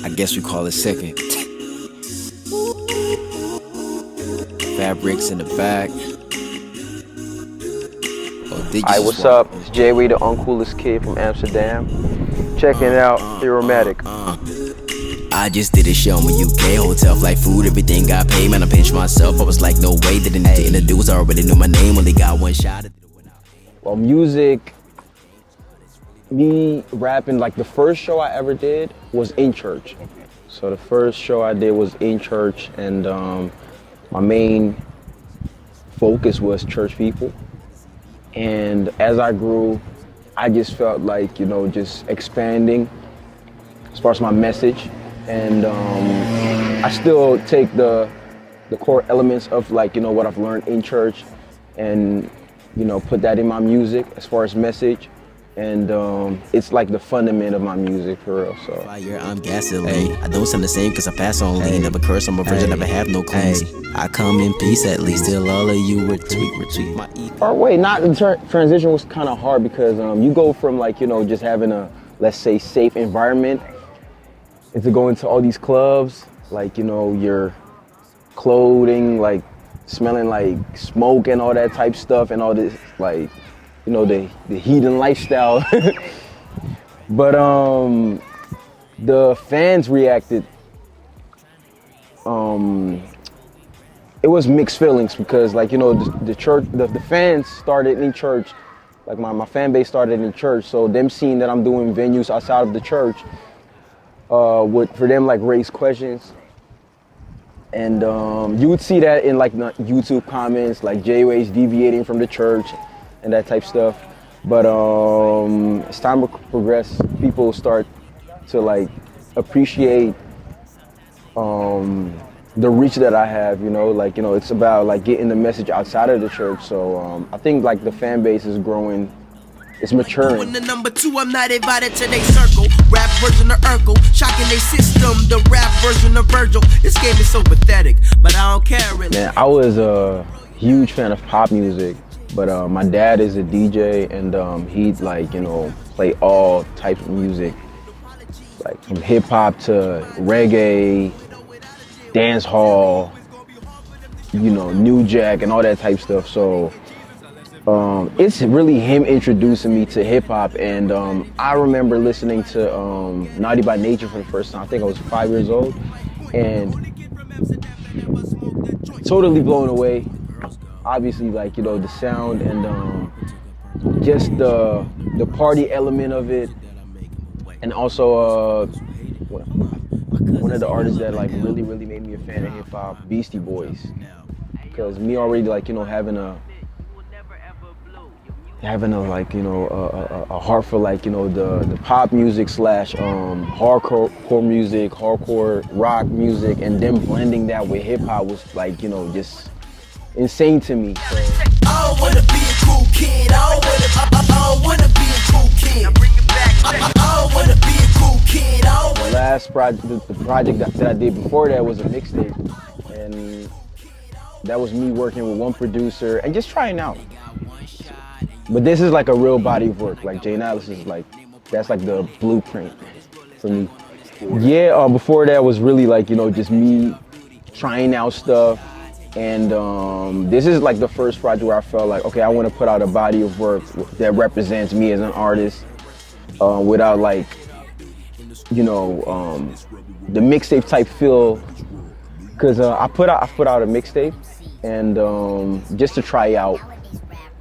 I guess we call it second. Fabrics in the back. Hi, what's up? It's Jay-Way, the uncoolest kid from Amsterdam. Checking out Theorematic. I just did a show in the UK, hotel, flight, food, everything got paid. Man, I pinched myself. I was like, no way, didn't the dudes already knew my name, only got one shot. Well, music, me rapping, like the first show I ever did was in church. So the first show I did was in church, and my main focus was church people. And as I grew, I just felt like, you know, just expanding as far as my message. And I still take the core elements of, like, you know, what I've learned in church and, you know, put that in my music as far as message. And it's like the fundament of my music, for real. So fire, I'm gasoline. I don't sound the same cause I pass on lean. Never curse, I'm a virgin, never have no queens. I come in peace at least, till all of you retweet my ego. Or wait, not the transition was kind of hard because you go from, like, you know, just having a, let's say, safe environment into going to all these clubs, like, you know, your clothing, like, smelling like smoke and all that type stuff and all this, like, you know, the heathen lifestyle. But the fans reacted. It was mixed feelings because, like, you know, the church, the fans started in church. Like my fan base started in church, so them seeing that I'm doing venues outside of the church would, for them, like, raise questions. And you would see that in, like, YouTube comments, like J-Way's deviating from the church and that type stuff. But as time will progress, people start to, like, appreciate the reach that I have, you know, like, you know, it's about, like, getting the message outside of the church. So I think, like, the fan base is growing, it's maturing. When the number 2, I'm not invited to their circle. Rap version of Urkel, shocking their system. The rap version of Virgil. This game is so pathetic, but I don't care really. Man, I was a huge fan of pop music. But my dad is a DJ, and he'd, like, you know, play all types of music, like from hip hop to reggae, dance hall, you know, new jack and all that type stuff. So it's really him introducing me to hip hop. And I remember listening to Naughty by Nature for the first time. I think I was 5 years old, and totally blown away. Obviously, like, you know, the sound and just the party element of it, and also one of the artists that, like, really made me a fan of hip hop, Beastie Boys, because me already, like, you know, having a like, you know, a heart for, like, you know, the pop music slash hardcore music, hardcore rock music, and them blending that with hip hop was, like, you know, just insane to me. So. I wanna be a cool kid. I wanna be a cool kid. I wanna be a cool kid. The last project, the project that I did before that was a mixtape, and that was me working with one producer and just trying out. But this is like a real body of work. Like J-Analysis is like, that's like the blueprint for me. Yeah, before that was really, like, you know, just me trying out stuff. And this is like the first project where I felt like, okay, I want to put out a body of work that represents me as an artist without, like, you know, the mixtape type feel. Cause I put out a mixtape and just to try out.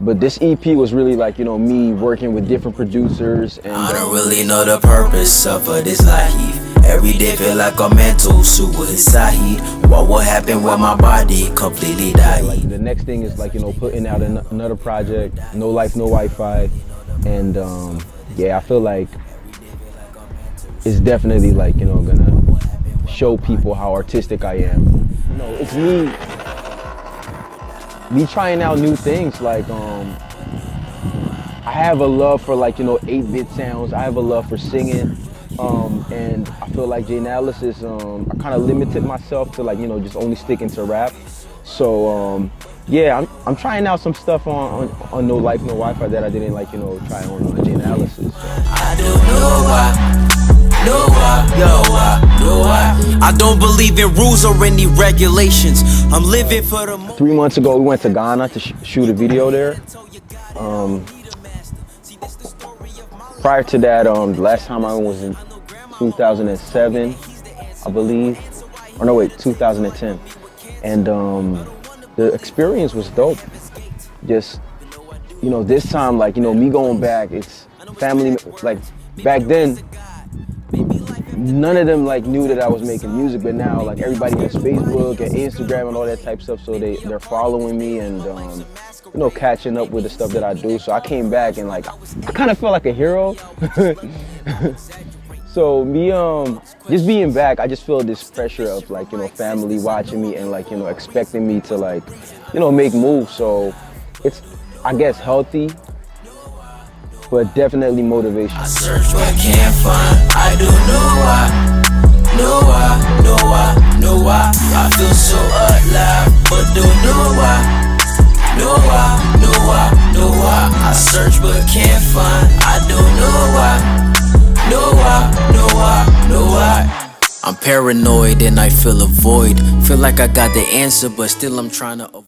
But this EP was really, like, you know, me working with different producers. And I don't really know the purpose of this life. Every day feel like a mental suicide. What will happen when my body completely die? Like, the next thing is, like, you know, putting out another project, No Life, No Wi-Fi. And yeah, I feel like it's definitely, like, you know, gonna show people how artistic I am. You know, it's me trying out new things. Like, I have a love for, like, you know, 8-bit sounds. I have a love for singing. And I feel like J-Analysis, I kind of limited myself to, like, you know, just only sticking to rap. So yeah, I'm trying out some stuff on No Life, No Wi-Fi that I didn't, like, you know, try on J-Analysis. So. I don't know why, know why. I don't believe in rules or any regulations. I'm living for the moment. 3 months ago, we went to Ghana to shoot a video there. Prior to that, the last time I was in 2007, I believe. Or no, wait, 2010. And the experience was dope. Just, you know, this time, like, you know, me going back, it's family, like, back then, none of them like knew that I was making music, but now like everybody has Facebook and Instagram and all that type of stuff, so they're following me and you know, catching up with the stuff that I do. So I came back and like I kind of felt like a hero. So me just being back, I just feel this pressure of like, you know, family watching me and like, you know, expecting me to like, you know, make moves. So it's, I guess, healthy, but definitely motivation. I search but can't find. I don't know why. Know why, know why, know why. I feel so alive, but don't know why. Know why, know why, know why. I search but can't find. I don't know why. Know why, know why, know why. I'm paranoid and I feel a void. Feel like I got the answer, but still I'm trying to avoid.